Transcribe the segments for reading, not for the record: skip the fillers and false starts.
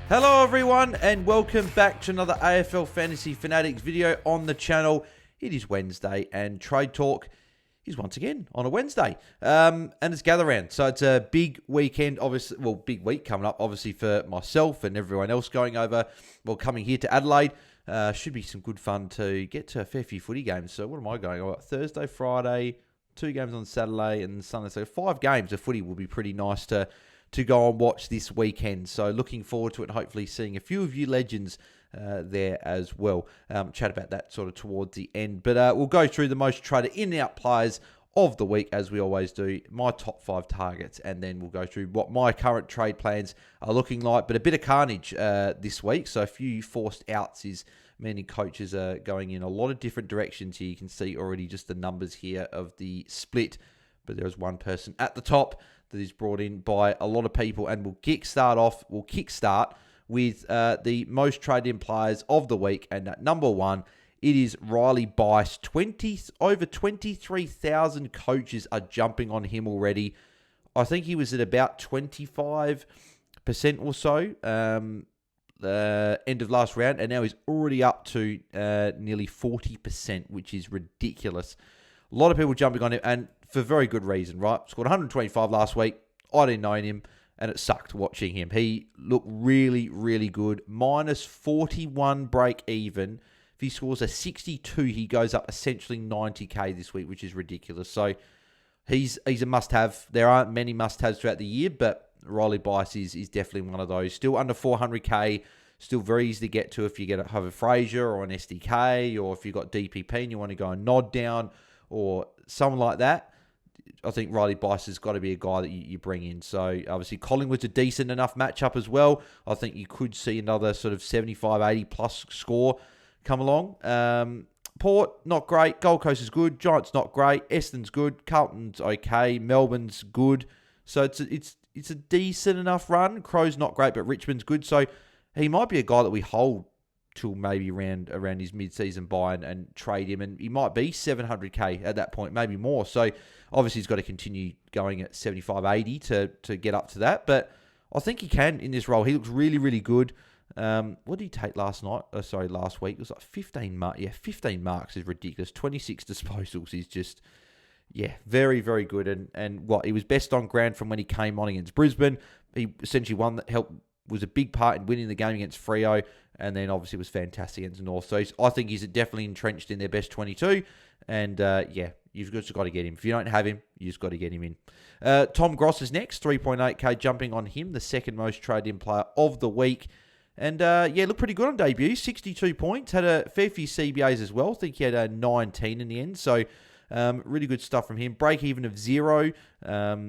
Hello everyone and welcome back to another AFL Fantasy Fanatics video on the channel. It is Wednesday and Trade Talk is once again on a Wednesday. And it's Gather Round. So it's a big weekend, obviously, well, big week coming up, obviously, for myself and everyone else going over, coming here to Adelaide. Should be some good fun to get to a fair few footy games. So what am I going? I've got Thursday, Friday, 2 games on Saturday and Sunday. So 5 games of footy will be pretty nice to go and watch this weekend. So looking forward to it and hopefully seeing a few of you legends there as well. Chat about that sort of towards the end. But we'll go through the most traded in and out players of the week as we always do, my top 5 targets, and then we'll go through what my current trade plans are looking like. But a bit of carnage this week. So a few forced outs is many coaches are going in a lot of different directions here. You can see already just the numbers here of the split. But there is one person at the top that is brought in by a lot of people, and we'll kickstart with the most traded in players of the week. And at number 1, it is Riley Bice. Over 23,000 coaches are jumping on him already. I think he was at about 25% or so the end of last round, and now he's already up to nearly 40%, which is ridiculous. A lot of people jumping on him, and for very good reason, right? Scored 125 last week. I didn't know him, and it sucked watching him. He looked really, really good. Minus 41 break even. If he scores a 62, he goes up essentially 90k this week, which is ridiculous. So he's a must-have. There aren't many must-haves throughout the year, but Riley Bice is definitely one of those. Still under 400k. Still very easy to get to if you get a Fraser or an SDK, or if you've got DPP and you want to go and nod down, or someone like that. I think Riley Bice has got to be a guy that you bring in. So, obviously, Collingwood's a decent enough matchup as well. I think you could see another sort of 75, 80-plus score come along. Port, not great. Gold Coast is good. Giants, not great. Essendon's good. Carlton's okay. Melbourne's good. So, it's a decent enough run. Crow's not great, but Richmond's good. So, he might be a guy that we hold till maybe around his mid-season buy and trade him, and he might be 700k at that point, maybe more. So obviously he's got to continue going at 75, 80 to get up to that, but I think he can in this role. He looks really, really good. What did he take last week? It was like 15 marks. Yeah, 15 marks is ridiculous. 26 disposals is just, very, very good. And he was best on ground from when he came on against Brisbane. He essentially was a big part in winning the game against Freo, and then obviously was fantastic against North. So I think he's definitely entrenched in their best 22, and you've just got to get him. If you don't have him, you just got to get him in. Tom Gross is next, 3.8k jumping on him, the second most traded-in player of the week. And looked pretty good on debut, 62 points, had a fair few CBAs as well. I think he had a 19 in the end, so really good stuff from him. Break even of 0,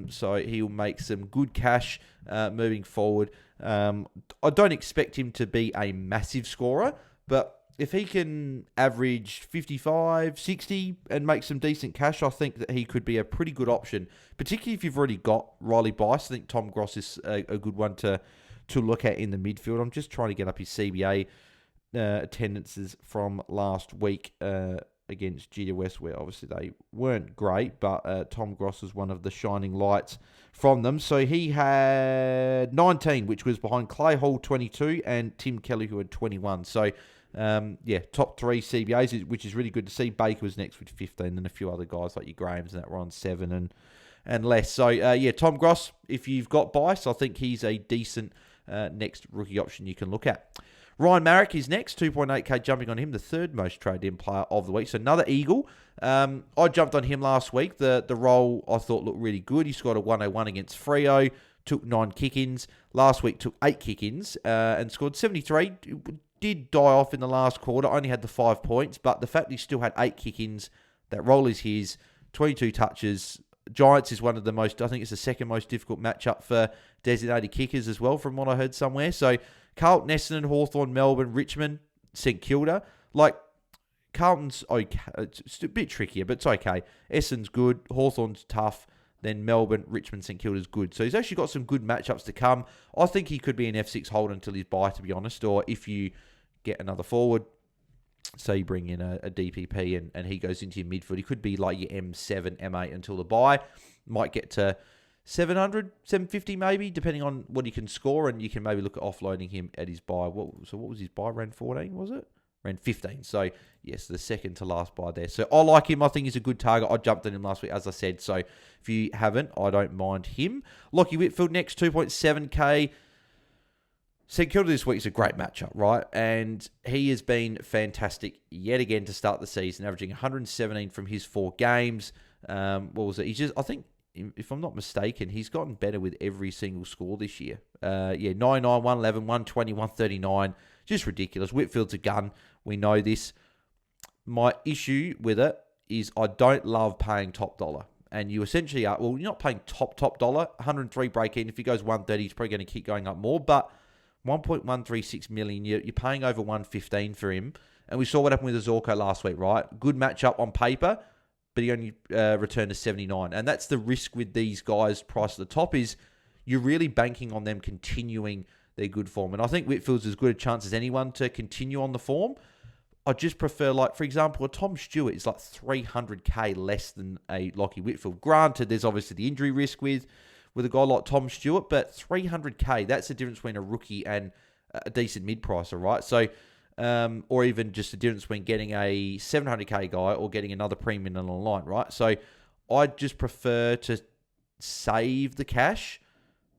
so he'll make some good cash moving forward. I don't expect him to be a massive scorer, but if he can average 55, 60 and make some decent cash, I think that he could be a pretty good option, particularly if you've already got Riley Bice. I think Tom Gross is a good one to look at in the midfield. I'm just trying to get up his CBA attendances from last week against GWS, where obviously they weren't great, but Tom Gross was one of the shining lights from them. So he had 19, which was behind Clay Hall, 22, and Tim Kelly, who had 21. So, top 3 CBAs, which is really good to see. Baker was next with 15, and a few other guys like your Grahams and that were on 7 and less. So, Tom Gross, if you've got Bice, I think he's a decent next rookie option you can look at. Ryan Marrick is next, 2.8k jumping on him, the third most traded-in player of the week. So another Eagle. I jumped on him last week. The role I thought looked really good. He scored a 101 against Freo, took 9 kick-ins. Last week took 8 kick-ins and scored 73. Did die off in the last quarter, only had the 5 points, but the fact he still had 8 kick-ins, that role is his, 22 touches. Giants is one of the most, I think it's the second most difficult matchup for designated kickers as well, from what I heard somewhere. So Carlton, Essendon, Hawthorn, Melbourne, Richmond, St Kilda. Carlton's okay. It's a bit trickier, but it's okay. Essendon's good. Hawthorn's tough. Then Melbourne, Richmond, St Kilda's good. So he's actually got some good matchups to come. I think he could be an F6 holder until his bye, to be honest. Or if you get another forward, say you bring in a DPP and he goes into your midfield, he could be like your M7, M8 until the bye. Might get to 700, 750 maybe, depending on what he can score, and you can maybe look at offloading him at his buy. What was his buy? Round 14, was it? Round 15. So, yes, the second to last buy there. So, I like him. I think he's a good target. I jumped on him last week, as I said. So, if you haven't, I don't mind him. Lockie Whitfield next, 2.7k. St Kilda this week is a great matchup, right? And he has been fantastic yet again to start the season, averaging 117 from his 4 games. What was it? I think, if I'm not mistaken, he's gotten better with every single score this year. 99, 111, 120, 139. Just ridiculous. Whitfield's a gun. We know this. My issue with it is I don't love paying top dollar. And you essentially are, well, you're not paying top dollar. 103 break-in. If he goes 130, he's probably going to keep going up more. But 1.136 million, you're paying over 115 for him. And we saw what happened with Azorco last week, right? Good matchup on paper, but he only returned to 79. And that's the risk with these guys priced at the top, is you're really banking on them continuing their good form. And I think Whitfield's as good a chance as anyone to continue on the form. I just prefer, like, for example, a Tom Stewart is like 300k less than a Lockie Whitfield. Granted, there's obviously the injury risk with a guy like Tom Stewart, but 300k, that's the difference between a rookie and a decent mid-pricer, right? So, or even just the difference between getting a 700k guy or getting another premium on the line, right? So, I just prefer to save the cash.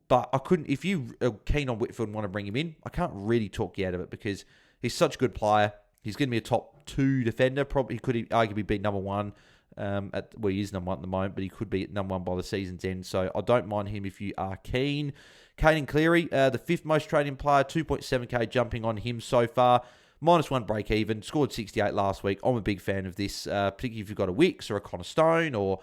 But I couldn't, if you are keen on Whitfield and want to bring him in, I can't really talk you out of it because he's such a good player. He's going to be a top 2 defender. Probably could arguably be number 1. He is number 1 at the moment, but he could be number 1 by the season's end. So I don't mind him if you are keen. Caden Cleary, the 5th most trading player, 2.7k jumping on him so far. -1 break even, scored 68 last week. I'm a big fan of this, particularly if you've got a Wicks or a Connor Stone or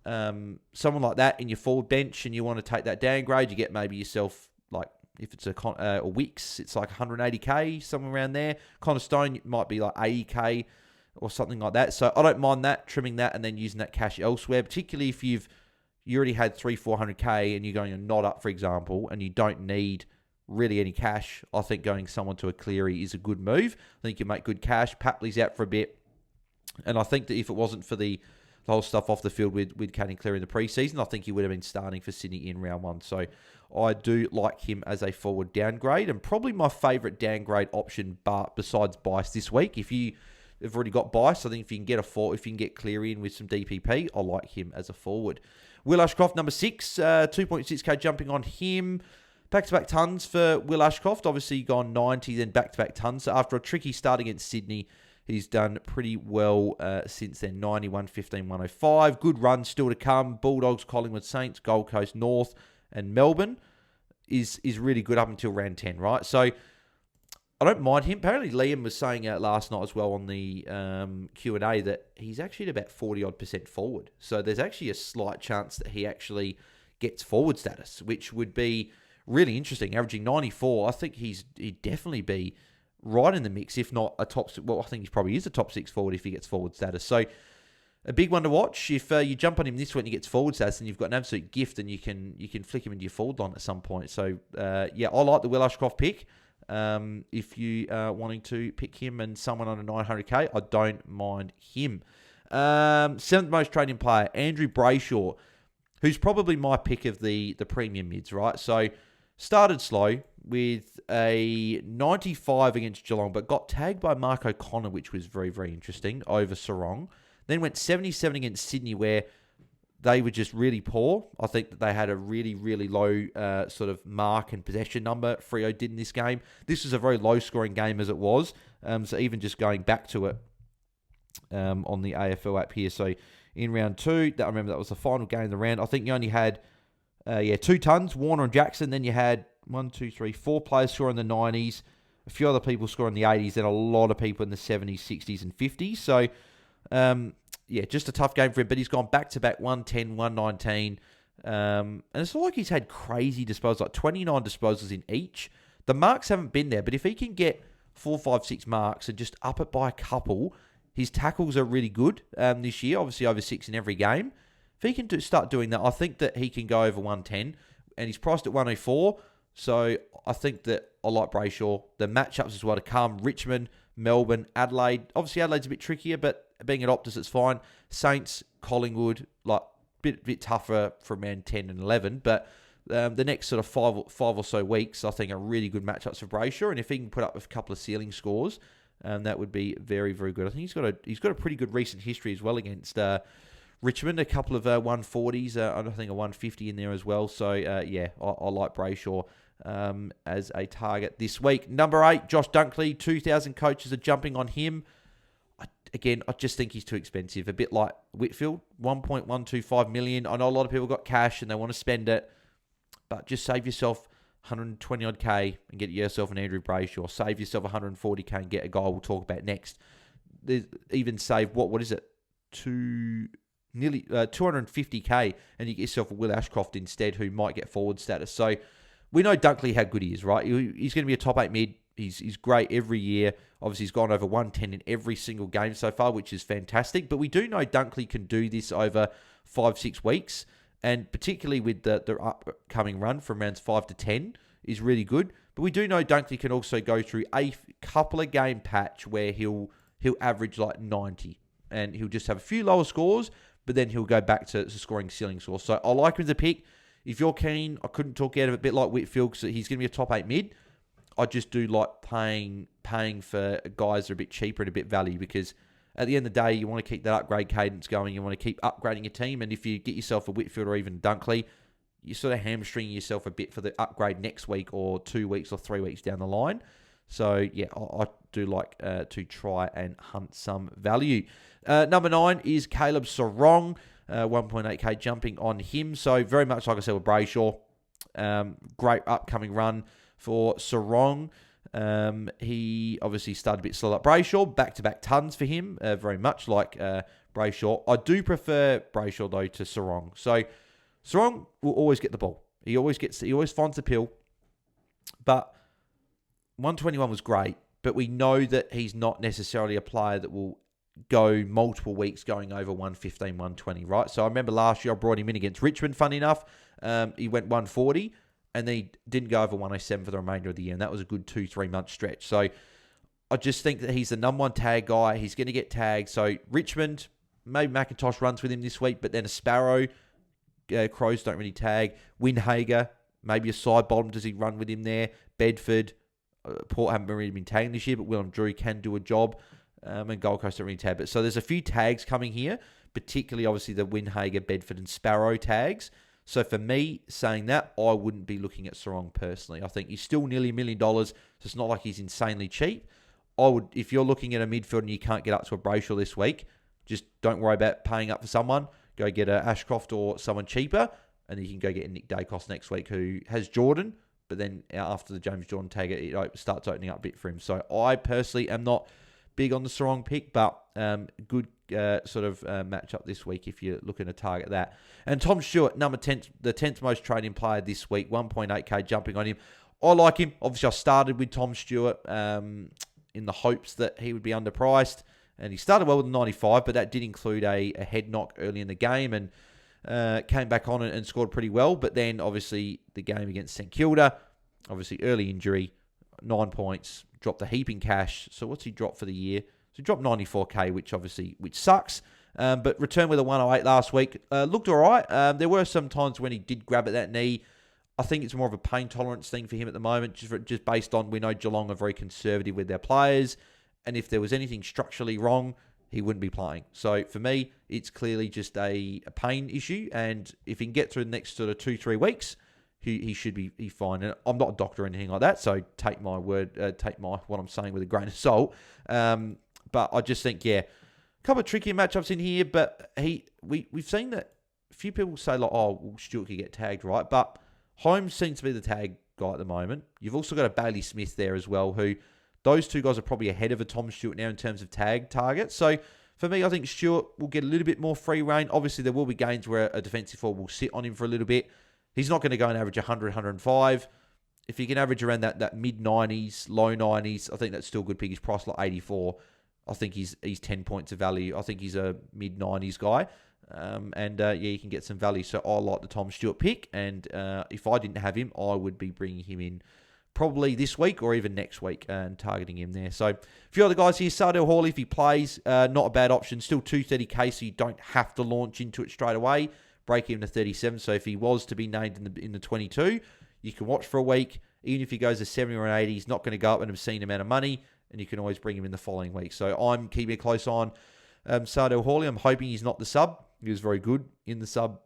someone like that in your forward bench and you want to take that downgrade. You get maybe yourself, like, if it's a Wicks, it's like 180k, somewhere around there. Connor Stone might be like 80k or something like that. So I don't mind that, trimming that and then using that cash elsewhere, particularly if you already had 300-400k and you're going a not up, for example, and you don't need really any cash. I think going someone to a Cleary is a good move. I think you make good cash. Papley's out for a bit. And I think that if it wasn't for the whole stuff off the field with Caden Cleary in the preseason, I think he would have been starting for Sydney in round 1. So I do like him as a forward downgrade, and probably my favourite downgrade option besides Bice this week. If you have already got Bice, I think if you can get Cleary in with some DPP, I like him as a forward. Will Ashcroft, number 6, 2.6k jumping on him. Back-to-back tons for Will Ashcroft. Obviously gone 90, then back-to-back tons. So after a tricky start against Sydney, he's done pretty well since then. 91, 15, 105. Good run still to come. Bulldogs, Collingwood Saints, Gold Coast North, and Melbourne is really good up until round 10, right? So I don't mind him. Apparently Liam was saying last night as well on the Q&A that he's actually at about 40-odd% forward. So there's actually a slight chance that he actually gets forward status, which would be really interesting. Averaging 94, I think he'd definitely be right in the mix, if not a top... Well, I think he probably is a top 6 forward if he gets forward status. So a big one to watch. If you jump on him this week and he gets forward status, then you've got an absolute gift and you can flick him into your forward line at some point. So, yeah, I like the Will Ashcroft pick. If you are wanting to pick him and someone on a 900k, I don't mind him. 7th most trading player, Andrew Brayshaw, who's probably my pick of the premium mids, right? So started slow with a 95 against Geelong, but got tagged by Mark O'Connor, which was very, very interesting, over Sarong. Then went 77 against Sydney, where they were just really poor. I think that they had a really, really low sort of mark and possession number. Freo did in this game. This was a very low-scoring game as it was. So even just going back to it on the AFL app here. So in round 2, I remember that was the final game of the round. I think you only had 2 tons, Warner and Jackson. Then you had 4 players scoring in the 90s, a few other people scoring in the 80s, and a lot of people in the 70s, 60s, and 50s. So, just a tough game for him, but he's gone back-to-back 110, 119. And it's not like he's had crazy disposals, like 29 disposals in each. The marks haven't been there, but if he can get 4, 5, 6 marks and just up it by a couple, his tackles are really good this year, obviously over 6 in every game. If he can start doing that, I think that he can go over 110, and he's priced at 104, so I think that I like Brayshaw. The matchups as well to come: Richmond, Melbourne, Adelaide. Obviously, Adelaide's a bit trickier, but being at Optus, it's fine. Saints, Collingwood, like bit tougher for round 10 and 11, but the next sort of five or so weeks, I think, are really good matchups for Brayshaw, and if he can put up a couple of ceiling scores, that would be very, very good. I think he's got a pretty good recent history as well against Richmond, a couple of 140s, I think a 150 in there as well. So yeah, I like Brayshaw as a target this week. Number 8, Josh Dunkley. 2,000 coaches are jumping on him. I just think he's too expensive. A bit like Whitfield, 1.125 million. I know a lot of people got cash and they want to spend it, but just save yourself 120 odd K and get yourself an Andrew Brayshaw. Save yourself 140K and get a guy we'll talk about next. There's even save what is it? Nearly 250K, and you get yourself a Will Ashcroft instead, who might get forward status. So we know Dunkley how good he is, right? He's going to be a top 8 mid. He's great every year. Obviously, he's gone over 110 in every single game so far, which is fantastic. But we do know Dunkley can do this over 5-6 weeks, and particularly with the upcoming run from rounds 5 to 10 is really good. But we do know Dunkley can also go through a couple of game patch where he'll average like 90, and he'll just have a few lower scores, but then he'll go back to scoring ceiling scores. So I like him as a pick. If you're keen, I couldn't talk out of it, a bit like Whitfield, because he's going to be a top 8 mid. I just do like paying for guys that are a bit cheaper and a bit value, because at the end of the day, you want to keep that upgrade cadence going. You want to keep upgrading your team. And if you get yourself a Whitfield or even Dunkley, you're sort of hamstringing yourself a bit for the upgrade next week or 2 weeks or 3 weeks down the line. So, yeah, I do like to try and hunt some value. Number 9 is Caleb Sarong, 1.8K jumping on him. So, very much like I said with Brayshaw, great upcoming run for Sarong. He obviously started a bit slow like Brayshaw, back-to-back tons for him, very much like Brayshaw. I do prefer Brayshaw, though, to Sarong. So, Sarong will always get the ball. He always finds the pill. But 121 was great, but we know that he's not necessarily a player that will go multiple weeks going over 115, 120, right? So I remember last year I brought him in against Richmond, funny enough. He went 140, and then he didn't go over 107 for the remainder of the year, and that was a good 2-3 month stretch. So I just think that he's the number 1 tag guy. He's going to get tagged. So Richmond, maybe McIntosh runs with him this week, but then a Sparrow, Crows don't really tag. Windhager, maybe a side bottom, does he run with him there? Bedford, Port haven't really been tagging this year, but Willem Drew can do a job. And Gold Coast don't really tag. But so there's a few tags coming here, particularly obviously the Windhager, Bedford and Sparrow tags. So for me, saying that, I wouldn't be looking at Sarong personally. I think he's still nearly $1 million, so it's not like he's insanely cheap. I would, if you're looking at a midfield and you can't get up to a Brayshaw this week, just don't worry about paying up for someone. Go get a Ashcroft or someone cheaper, and then you can go get a Nick Dacos next week, who has Jordan, but then after the James Jordan tag, it starts opening up a bit for him. So I personally am not big on the Sarong pick, but good matchup this week if you're looking to target that. And Tom Stewart, number 10, the 10th most trading player this week, 1.8K jumping on him. I like him. Obviously, I started with Tom Stewart in the hopes that he would be underpriced, and he started well with 95, but that did include a head knock early in the game, and came back on and scored pretty well. But then, obviously, the game against St Kilda, obviously early injury, 9 points, dropped a heap in cash. So what's he dropped for the year? So he dropped 94K, which sucks. But returned with a 108 last week. Looked all right. There were some times when he did grab at that knee. I think it's more of a pain tolerance thing for him at the moment, just based on, we know Geelong are very conservative with their players. And if there was anything structurally wrong, he wouldn't be playing. So for me, it's clearly just a pain issue. And if he can get through the next sort of 2-3 weeks, he should be fine. And I'm not a doctor or anything like that, so take my word, take what I'm saying with a grain of salt. But I just think, yeah, a couple of tricky matchups in here. But we've seen that a few people say like, oh, well, Stewart could get tagged, right? But Holmes seems to be the tag guy at the moment. You've also got a Bailey Smith there as well, who those two guys are probably ahead of a Tom Stewart now in terms of tag targets. So for me, I think Stewart will get a little bit more free reign. Obviously, there will be games where a defensive forward will sit on him for a little bit. He's not going to go and average 100, 105. If he can average around that mid-90s, low 90s, I think that's still a good pick. He's priced like 84. I think he's 10 points of value. I think he's a mid-90s guy. You can get some value. So I like the Tom Stewart pick. And if I didn't have him, I would be bringing him in probably this week or even next week and targeting him there. So a few other guys here. Sardell Hawley, if he plays, not a bad option. Still 230K, so you don't have to launch into it straight away. break even to 37. So if he was to be named in the 22, you can watch for a week. Even if he goes to 70 or an 80, he's not going to go up an obscene amount of money, and you can always bring him in the following week. So I'm keeping a close eye on Sardell Hawley. I'm hoping he's not the sub. He was very good in the sub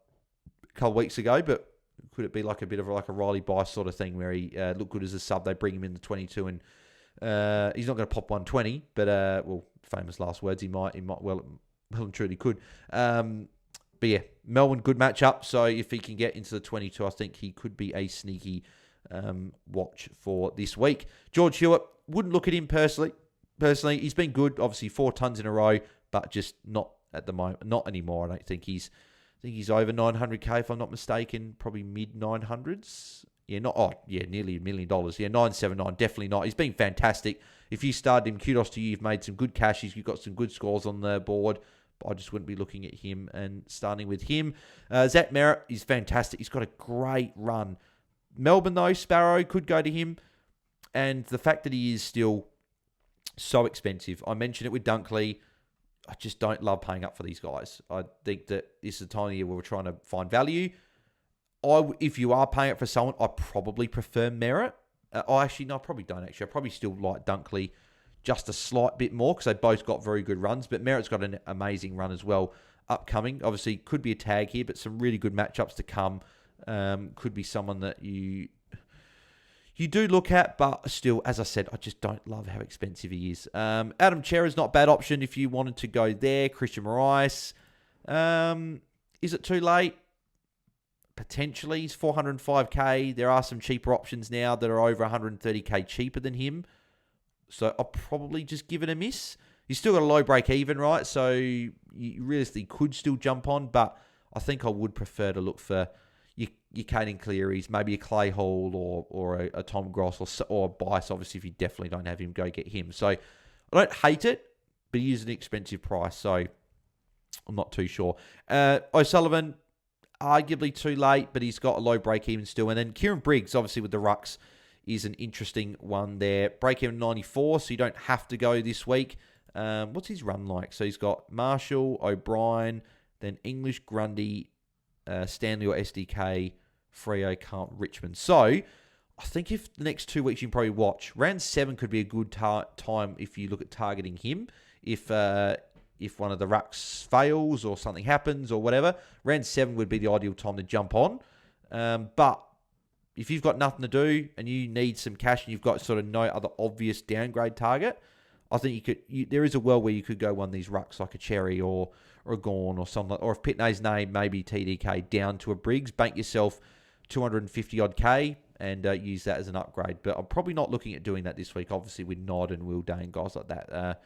a couple of weeks ago, but could it be like a bit of like a Riley Bice sort of thing where he looked good as a sub, they bring him in the 22, and he's not going to pop 120, but famous last words, he might well and truly could. But yeah, Melbourne, good matchup. So if he can get into the 22, I think he could be a sneaky watch for this week. George Hewitt, wouldn't look at him personally. He's been good, obviously 4 tons in a row, but just not at the moment, not anymore. I don't think he's over 900k if I'm not mistaken, probably mid 900s. Yeah, nearly $1 million. Yeah, 979, definitely not. He's been fantastic. If you started him, kudos to you. You've made some good cashes. You've got some good scores on the board. But I just wouldn't be looking at him and starting with him. Zach Merritt is fantastic. He's got a great run. Melbourne, though, Sparrow could go to him. And the fact that he is still so expensive. I mentioned it with Dunkley. I just don't love paying up for these guys. I think that this is a time of year where we're trying to find value. If you are paying up for someone, I probably prefer Merritt. I probably don't actually. I probably still like Dunkley just a slight bit more because they both got very good runs. But Merritt's got an amazing run as well upcoming. Obviously, could be a tag here, but some really good matchups to come. Could be someone that you do look at, but still, as I said, I just don't love how expensive he is. Adam Chera's not a bad option if you wanted to go there. Christian Morais. Is it too late? Potentially. He's 405k. There are some cheaper options now that are over 130k cheaper than him. So I'll probably just give it a miss. He's still got a low break even, right? So you realistically could still jump on, but I think I would prefer to look for your Caden Clearys, maybe a Clay Hall or a Tom Gross or a Bice. Obviously, if you definitely don't have him, go get him. So I don't hate it, but he is an expensive price, so I'm not too sure. O'Sullivan, arguably too late, but he's got a low break even still. And then Kieran Briggs, obviously with the rucks, is an interesting one there. Break even 94, so you don't have to go this week. What's his run like? So he's got Marshall, O'Brien, then English, Grundy, Stanley or SDK, Freo, Carlton, Richmond. So I think if the next 2 weeks you can probably watch, round 7 could be a good time if you look at targeting him. If one of the rucks fails or something happens or whatever, round 7 would be the ideal time to jump on. But if you've got nothing to do and you need some cash and you've got sort of no other obvious downgrade target, I think there is a world where you could go one of these rucks like a Cherry or a Gorn or something, or if Pitney's name, maybe TDK down to a Briggs, bank yourself 250 odd K and use that as an upgrade. But I'm probably not looking at doing that this week, obviously with Nod and Will Day and guys like that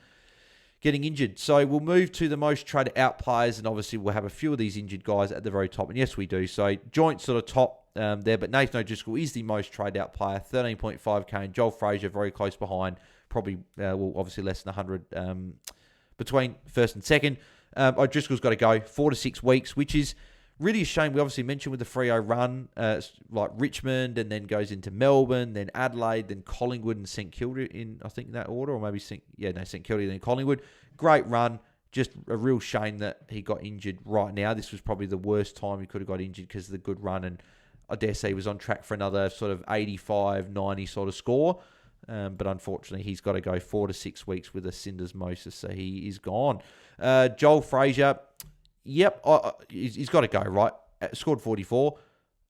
getting injured. So we'll move to the most traded out players, and obviously we'll have a few of these injured guys at the very top. And yes, we do. So joint sort of top there, but Nathan O'Driscoll is the most traded out player, 13.5k, and Joel Frazier very close behind, probably obviously less than 100 between first and second. O'Driscoll's got to go 4 to 6 weeks, which is really a shame. We obviously mentioned with the Freo run, like Richmond, and then goes into Melbourne, then Adelaide, then Collingwood and St Kilda in, I think, that order, or maybe St Kilda, then Collingwood. Great run. Just a real shame that he got injured right now. This was probably the worst time he could have got injured because of the good run, and I dare say he was on track for another sort of 85, 90 sort of score. But unfortunately, he's got to go 4 to 6 weeks with a syndesmosis, so he is gone. Joel Frazier, yep, he's got to go, right? Scored 44.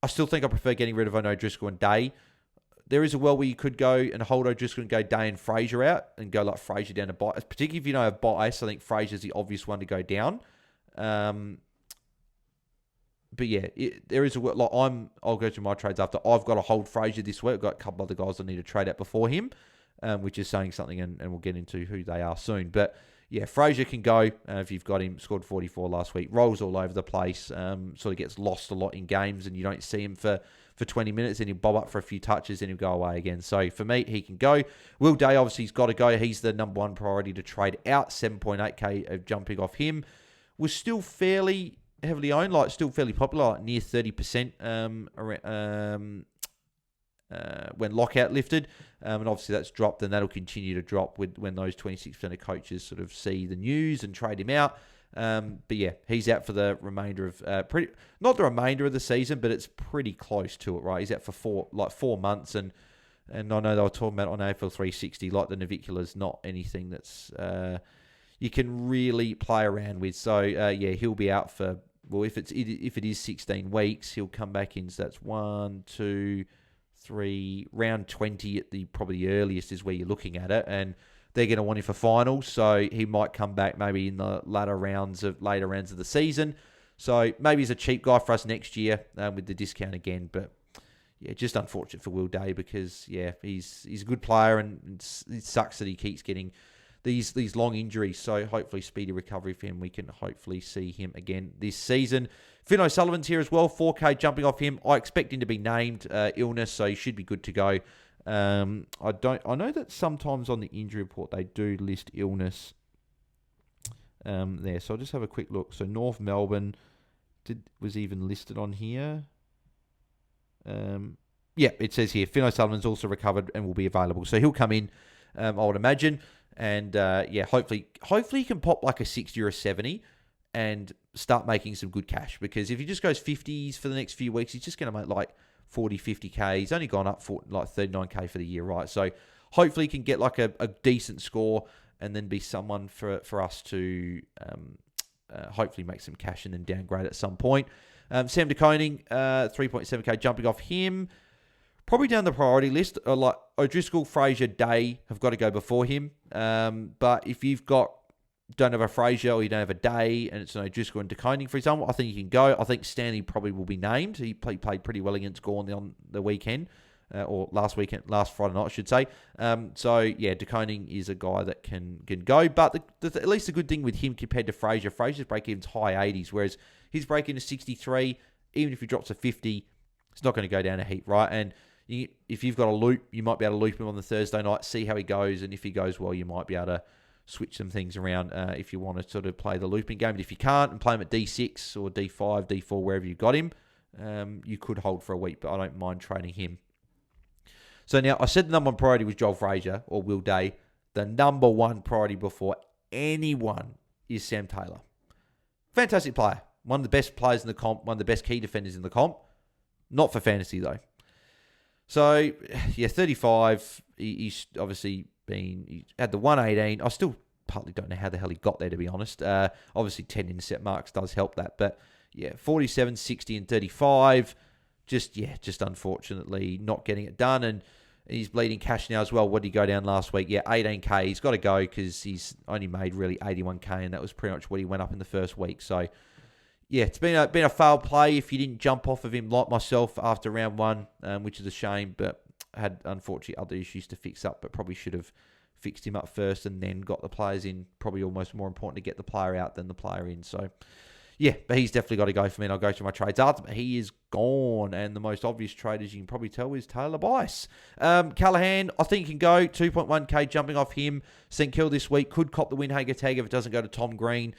I still think I prefer getting rid of O'Driscoll and Day. There is a world where you could go and hold O'Driscoll and go Day and Frazier out and go like Frazier down to Bice. Particularly if you don't have Bice, I think Frazier's the obvious one to go down. But yeah, there is a world, like I'll go through my trades after. I've got to hold Frazier this week. I've got a couple other guys I need to trade out before him, which is saying something, and we'll get into who they are soon. But yeah, Frazier can go if you've got him. Scored 44 last week. Rolls all over the place. Sort of gets lost a lot in games, and you don't see him for 20 minutes, and he'll bob up for a few touches, and he'll go away again. So for me, he can go. Will Day, obviously, he's got to go. He's the number one priority to trade out. 7.8k of jumping off him. Was still fairly heavily owned, like still fairly popular, like near 30% when lockout lifted. And obviously that's dropped, and that'll continue to drop when those 26% of coaches sort of see the news and trade him out. But yeah, he's out for the remainder of not the remainder of the season, but it's pretty close to it, right? He's out for 4 months, and I know they were talking about on AFL 360, like the navicular's not anything that's you can really play around with. So yeah, he'll be out for, well, if it is 16 weeks, he'll come back in. So that's 1, 2, 3, round 20 at the probably earliest is where you're looking at it, and they're going to want him for finals, so he might come back maybe in the later rounds of the season. So maybe he's a cheap guy for us next year with the discount again. But yeah, just unfortunate for Will Day because yeah, he's a good player, and it sucks that he keeps getting these long injuries. So hopefully speedy recovery for him. We can hopefully see him again this season. Finn O'Sullivan's here as well. 4K jumping off him. I expect him to be named illness, so he should be good to go. I know that sometimes on the injury report they do list illness there. So I'll just have a quick look. So North Melbourne was even listed on here. Yeah, it says here Finn O'Sullivan's also recovered and will be available. So he'll come in, I would imagine. And yeah, hopefully he can pop like a 60 or a 70 and start making some good cash. Because if he just goes 50s for the next few weeks, he's just going to make like 40, 50K. He's only gone up for like 39K for the year, right? So hopefully he can get like a decent score and then be someone for us to hopefully make some cash and then downgrade at some point. Sam de Koning, 3.7K jumping off him. Probably down the priority list. Like O'Driscoll, Fraser, Day have got to go before him. But if you've don't have a Fraser or you don't have a Day and it's an O'Driscoll and de Koning, for example, I think you can go. I think Stanley probably will be named. He played pretty well against Gorn on the weekend, or last Friday night, I should say. So yeah, de Koning is a guy that can go. But at least the good thing with him compared to Fraser's break-even's high 80s, whereas his break-even is 63. Even if he drops a 50, it's not going to go down a heap, right? And if you've got a loop, you might be able to loop him on the Thursday night, see how he goes, and if he goes well, you might be able to switch some things around if you want to sort of play the looping game. But if you can't and play him at D6 or D5, D4, wherever you got him, you could hold for a week, but I don't mind trading him. So now, I said the number one priority was Joel Fraser or Will Day. The number one priority before anyone is Sam Taylor. Fantastic player. One of the best players in the comp, one of the best key defenders in the comp. Not for fantasy, though. So, yeah, 35. He's obviously he had the 118. I still partly don't know how the hell he got there, to be honest. Obviously, 10 intercept marks does help that. But, yeah, 47, 60, and 35. Just unfortunately not getting it done. And he's bleeding cash now as well. What did he go down last week? Yeah, 18K. He's got to go because he's only made really 81K, and that was pretty much what he went up in the first week. So, yeah, it's been a failed play if you didn't jump off of him like myself after round one, which is a shame, but had unfortunately other issues to fix up, but probably should have fixed him up first and then got the players in. Probably almost more important to get the player out than the player in. So, yeah, but he's definitely got to go for me, and I'll go through my trades after. But he is gone, and the most obvious trade, as you can probably tell, is Taylor Bice. Callahan, I think he can go. 2.1K jumping off him. St Kilda this week could cop the Windhager tag if it doesn't go to Tom Green.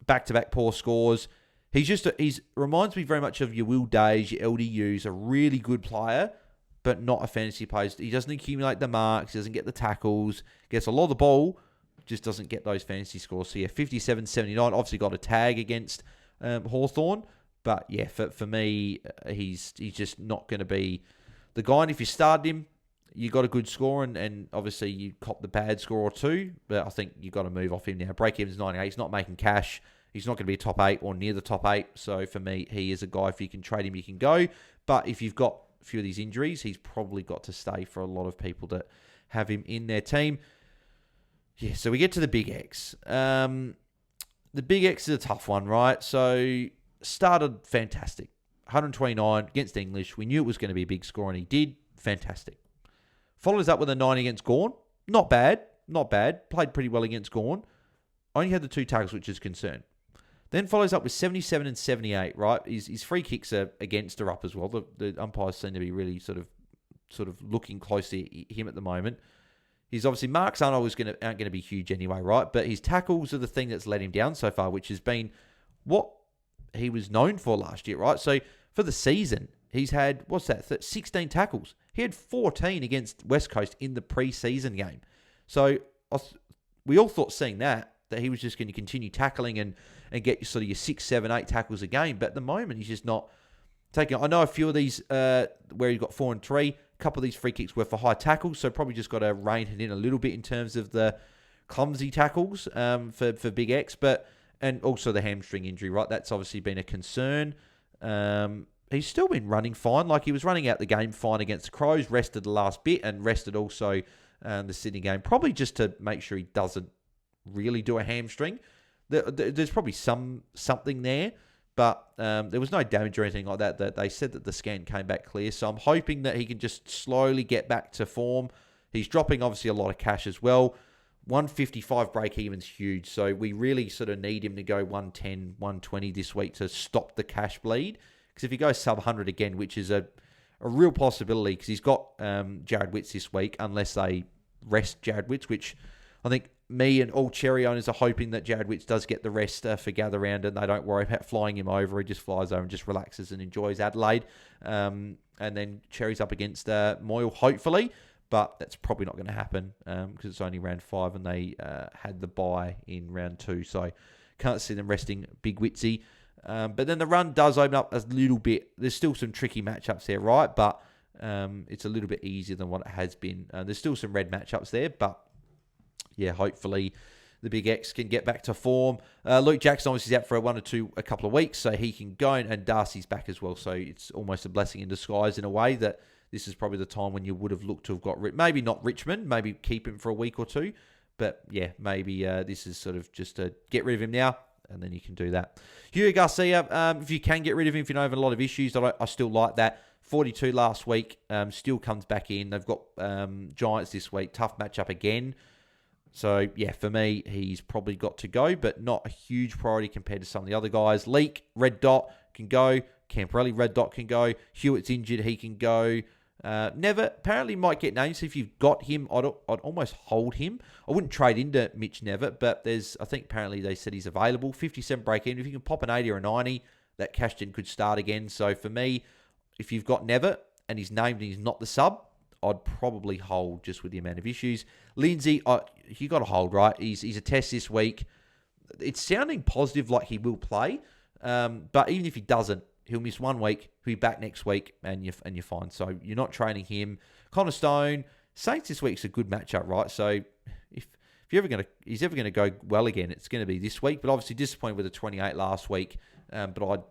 Back-to-back poor scores. He's reminds me very much of your Will Days, your LDUs, a really good player, but not a fantasy player. He doesn't accumulate the marks, he doesn't get the tackles, gets a lot of the ball, just doesn't get those fantasy scores. So yeah, 57, 79, obviously got a tag against Hawthorn, but yeah, for me, he's just not going to be the guy. And if you started him, you got a good score, and obviously you cop the bad score or two, but I think you got to move off him now. Break-even's 98. He's not making cash. He's not going to be a top 8 or near the top 8. So for me, he is a guy, if you can trade him, you can go. But if you've got a few of these injuries, he's probably got to stay for a lot of people that have him in their team. Yeah, so we get to the Big X. The Big X is a tough one, right? So started fantastic. 129 against English. We knew it was going to be a big score, and he did. Fantastic. Follows up with a 90 against Gorn. Not bad. Played pretty well against Gorn. Only had the 2 tackles, which is concern. Then follows up with 77 and 78, right? His free kicks are against her up as well. The umpires seem to be really sort of looking closely at him at the moment. His obviously marks aren't going to be huge anyway, right? But his tackles are the thing that's let him down so far, which has been what he was known for last year, right? So for the season, he's had, 16 tackles. He had 14 against West Coast in the pre-season game. So we all thought seeing that, that he was just going to continue tackling and get sort of your 6, 7, 8 tackles a game. But at the moment, he's just not taking. I know a few of these where he got 4 and 3. A couple of these free kicks were for high tackles, so probably just got to rein it in a little bit in terms of the clumsy tackles for Big X, and also the hamstring injury, right? That's obviously been a concern. He's still been running fine. Like, he was running out the game fine against the Crows, rested the last bit, and rested also the Sydney game, probably just to make sure he doesn't really do a hamstring. There's probably something there, but there was no damage or anything like that. That they said that the scan came back clear, so I'm hoping that he can just slowly get back to form. He's dropping obviously a lot of cash as well. 155 break-even's huge, so we really sort of need him to go 110, 120 this week to stop the cash bleed. Because if he goes sub 100 again, which is a real possibility, because he's got Jared Witts this week, unless they rest Jared Witts, which I think me and all Cherry owners are hoping that Jared Witts does get the rest for gather round, and they don't worry about flying him over. He just flies over and just relaxes and enjoys Adelaide. And then Cherry's up against Moyle, hopefully. But that's probably not going to happen because it's only round 5 and they had the bye in round 2. So can't see them resting Big Witsy. But then the run does open up a little bit. There's still some tricky matchups there, right? But it's a little bit easier than what it has been. There's still some red matchups there. But yeah, hopefully the Big X can get back to form. Luke Jackson obviously is out for a couple of weeks. So he can go, and Darcy's back as well. So it's almost a blessing in disguise in a way that this is probably the time when you would have looked to have got maybe not Richmond, maybe keep him for a week or two. But yeah, maybe this is sort of just to get rid of him now, and then you can do that. Hugo Garcia, if you can get rid of him, if you don't have a lot of issues, I still like that. 42 last week, still comes back in. They've got Giants this week, tough matchup again. So yeah, for me, he's probably got to go, but not a huge priority compared to some of the other guys. Leak, red dot, can go. Camporelli, red dot, can go. Hewitt's injured, he can go. Never apparently might get named. So if you've got him, I'd almost hold him. I wouldn't trade into Mitch Never, but I think apparently they said he's available. 57 break even. If you can pop an 80 or a 90, that cash gen could start again. So for me, if you've got Never and he's named and he's not the sub, I'd probably hold just with the amount of issues. Lindsay, you got to hold, right? He's a test this week. It's sounding positive like he will play, but even if he doesn't, he'll miss 1 week. He'll be back next week, and you're fine. So you're not training him. Connor Stone, Saints this week's a good matchup, right? So if he's ever gonna go well again, it's going to be this week. But obviously disappointed with the 28 last week. But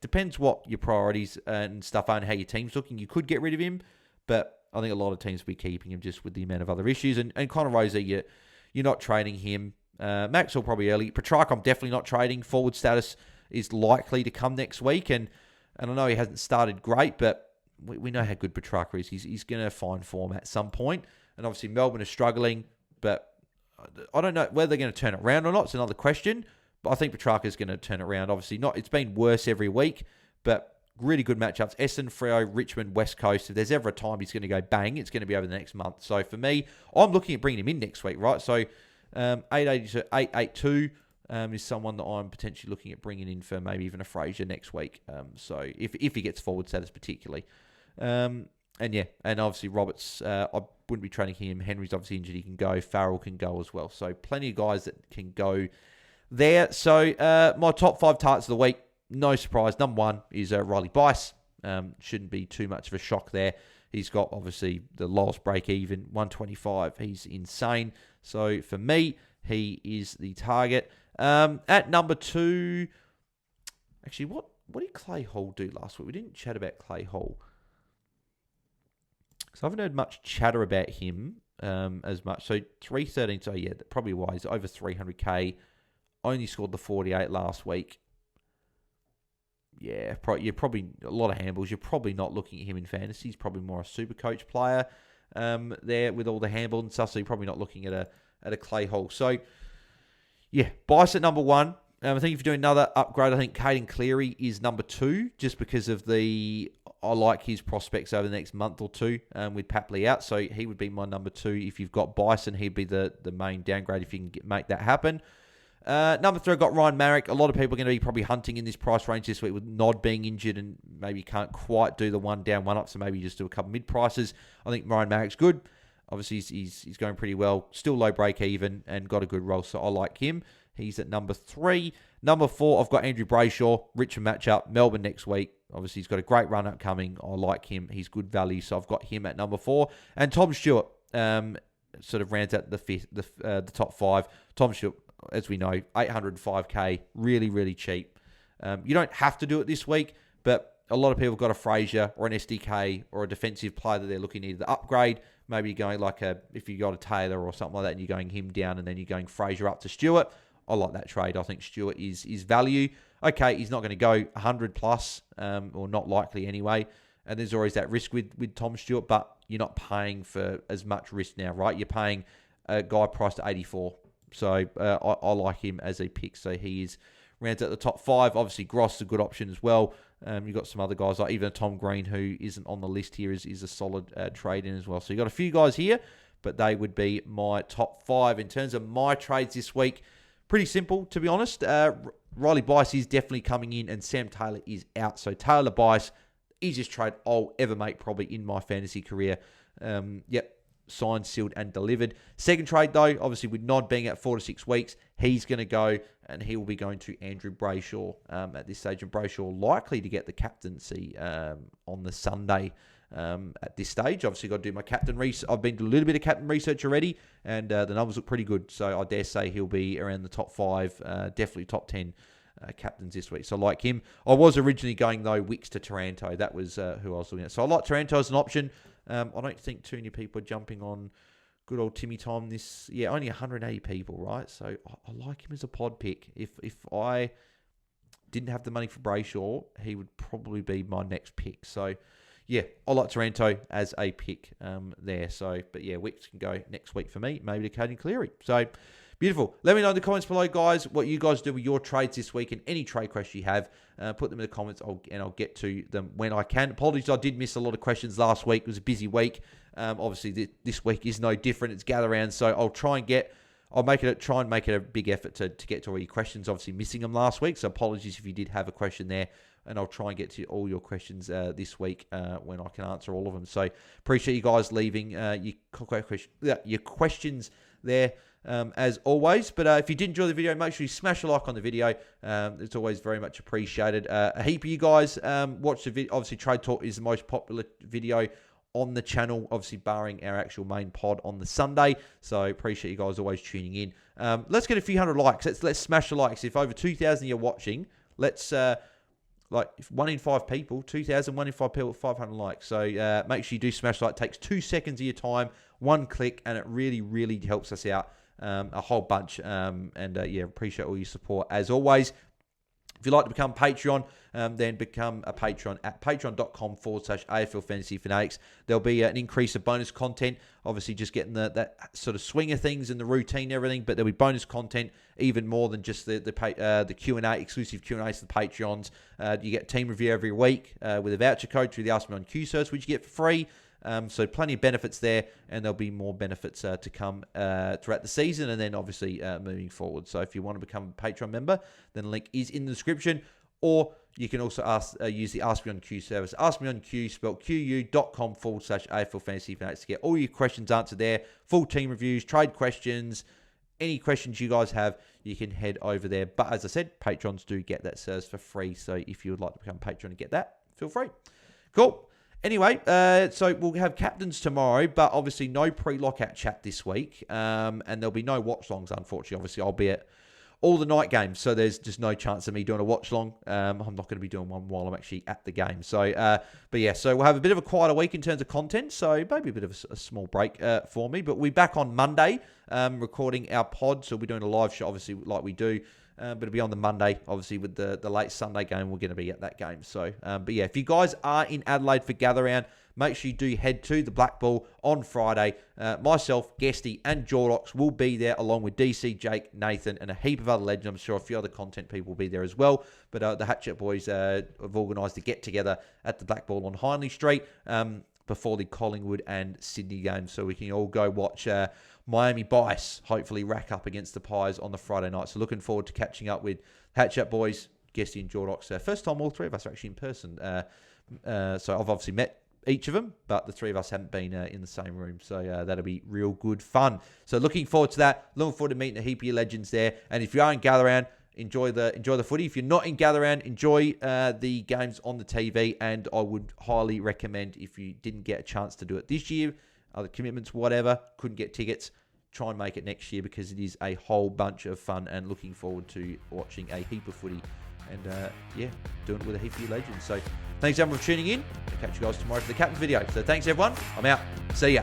depends what your priorities and stuff are and how your team's looking. You could get rid of him, but I think a lot of teams will be keeping him just with the amount of other issues. And Connor Rosa, you're not trading him. Maxwell probably early. Petrarch, I'm definitely not trading. Forward status is likely to come next week, and I know he hasn't started great, but we know how good Petrarch is. He's going to find form at some point, and obviously Melbourne is struggling, but I don't know whether they're going to turn it around or not. It's another question, but I think Petrarch is going to turn it around. Obviously, it's been worse every week, but really good matchups. Essendon, Freo, Richmond, West Coast. If there's ever a time he's going to go bang, it's going to be over the next month. So for me, I'm looking at bringing him in next week, right? So 882 is someone that I'm potentially looking at bringing in for maybe even a Fraser next week. So if he gets forward status particularly. And obviously Roberts, I wouldn't be trading him. Henry's obviously injured, he can go. Farrell can go as well. So plenty of guys that can go there. So my top 5 targets of the week, no surprise. Number 1 is Riley Bice. Shouldn't be too much of a shock there. He's got obviously the lowest break even, 125. He's insane. So for me, he is the target. At number 2, actually, what did Clay Hall do last week? We didn't chat about Clay Hall. So I haven't heard much chatter about him as much. So 313, so yeah, probably why he's over 300k. Only scored the 48 last week. Yeah, you're probably a lot of handballs. You're probably not looking at him in fantasy. He's probably more a super coach player there with all the handball and stuff. So you're probably not looking at a Clay Hall. So yeah, Bice at number 1. I think if you're doing another upgrade, I think Caden Cleary is number 2, just because of I like his prospects over the next month or two with Papley out. So he would be my number 2. If you've got Bison, he'd be the main downgrade if you can make that happen. Number 3, I've got Ryan Marrick. A lot of people are going to be probably hunting in this price range this week with Nod being injured and maybe can't quite do the one down, one up. So maybe you just do a couple mid prices. I think Ryan Marrick's good. Obviously, he's going pretty well. Still low break even and got a good role, so I like him. He's at number 3. Number 4, I've got Andrew Brayshaw. Richmond matchup, Melbourne next week. Obviously, he's got a great run upcoming. I like him. He's good value, so I've got him at number 4. And Tom Stewart sort of rounds out the top 5. Tom Stewart, as we know, 805k, really, really cheap. You don't have to do it this week, but a lot of people got a Fraser or an SDK or a defensive player that they're looking either to upgrade. Maybe you're going if you got a Taylor or something like that, and you're going him down, and then you're going Fraser up to Stewart. I like that trade. I think Stewart is value. Okay, he's not going to go 100 plus, or not likely anyway. And there's always that risk with Tom Stewart, but you're not paying for as much risk now, right? You're paying a guy priced at 84. So I like him as a pick. So he is rounds at the top 5. Obviously, Gross is a good option as well. You've got some other guys, like even Tom Green, who isn't on the list here, is a solid trade in as well. So you've got a few guys here, but they would be my top 5. In terms of my trades this week, pretty simple, to be honest. Riley Bice is definitely coming in, and Sam Taylor is out. So Taylor Bice, easiest trade I'll ever make probably in my fantasy career. Yep, signed, sealed, and delivered. Second trade, though, obviously with Nod being at 4 to 6 weeks, he's going to go, and he will be going to Andrew Brayshaw at this stage. And Brayshaw likely to get the captaincy on the Sunday at this stage. Obviously, got to do my captain research. I've been doing a little bit of captain research already, and the numbers look pretty good. So I dare say he'll be around the top 5, definitely top 10 captains this week. So I like him. I was originally going, though, Wicks to Taranto. That was who I was looking at. So I like Taranto as an option. I don't think too many people are jumping on good old Timmy Tom this. Yeah, only 180 people, right? So I like him as a pod pick. If I didn't have the money for Brayshaw, he would probably be my next pick. So yeah, I like Taranto as a pick there. So, but yeah, Wicks can go next week for me, maybe to Caden Cleary. So beautiful. Let me know in the comments below, guys, what you guys do with your trades this week, and any trade questions you have. Put them in the comments, and I'll get to them when I can. Apologies, I did miss a lot of questions last week. It was a busy week. Obviously, this week is no different. It's gather round, so I'll try and make it a big effort to get to all your questions. Obviously, missing them last week, so apologies if you did have a question there. And I'll try and get to all your questions this week when I can answer all of them. So appreciate you guys leaving your questions there as always. But if you did enjoy the video, make sure you smash a like on the video. It's always very much appreciated. A heap of you guys watch the video. Obviously, Trade Talk is the most popular video on the channel, obviously barring our actual main pod on the Sunday. So appreciate you guys always tuning in. Let's get a few hundred likes. Let's smash the likes. If over 2,000 you're watching, let's... if 1 in 5 people, 2,000, 1 in 5 people, 500 likes. So make sure you do smash like. It takes 2 seconds of your time, 1 click, and it really, really helps us out a whole bunch. Yeah, appreciate all your support as always. If you'd like to become Patreon, then become a patron at patreon.com/AFL Fantasy Fanatics. There'll be an increase of bonus content. Obviously, just getting that sort of swing of things and the routine and everything, but there'll be bonus content even more than just the Q&A, exclusive Q&As to the Patreons. You get team review every week with a voucher code through the Ask Me On Q search, which you get for free. So plenty of benefits there, and there'll be more benefits to come throughout the season, and then obviously moving forward. So if you want to become a Patreon member, then the link is in the description, or you can also use the Ask Me On Q service. Ask Me On Q, spelled QU.com/AFL Fantasy Fanatics to get all your questions answered there. Full team reviews, trade questions, any questions you guys have, you can head over there. But as I said, Patrons do get that service for free. So if you would like to become a Patron and get that, feel free. Cool. Anyway, so we'll have captains tomorrow, but obviously no pre-lockout chat this week. And there'll be no watch-longs, unfortunately. Obviously, I'll be at all the night games, so there's just no chance of me doing a watch-long. I'm not going to be doing one while I'm actually at the game. So, but yeah, so we'll have a bit of a quieter week in terms of content, so maybe a bit of a small break for me. But we'll be back on Monday recording our pod, so we're doing a live show, obviously, like we do. But it'll be on the Monday, obviously, with the late Sunday game. We're going to be at that game. So, but yeah, if you guys are in Adelaide for Gather Round, make sure you do head to the Black Ball on Friday. Myself, Guesty, and Jordox will be there, along with DC, Jake, Nathan, and a heap of other legends. I'm sure a few other content people will be there as well. But the Hatchet Boys have organised a get-together at the Black Ball on Hindley Street before the Collingwood and Sydney games, so we can all go watch Miami Bice hopefully rack up against the Pies on the Friday night. So looking forward to catching up with Hatchet Boys, Guesty, and Jordox. First time all three of us are actually in person. So I've obviously met each of them, but the three of us haven't been in the same room, so that'll be real good fun. So looking forward to that. Looking forward to meeting a heap of your legends there. And if you are in Gather Round, enjoy the footy. If you're not in Gather Round, enjoy the games on the TV. And I would highly recommend, if you didn't get a chance to do it this year, other commitments, whatever, couldn't get tickets, try and make it next year, because it is a whole bunch of fun, and looking forward to watching a heap of footy and doing it with a heap of your legends. So thanks everyone for tuning in. I'll catch you guys tomorrow for the captain's video. So thanks everyone. I'm out. See ya.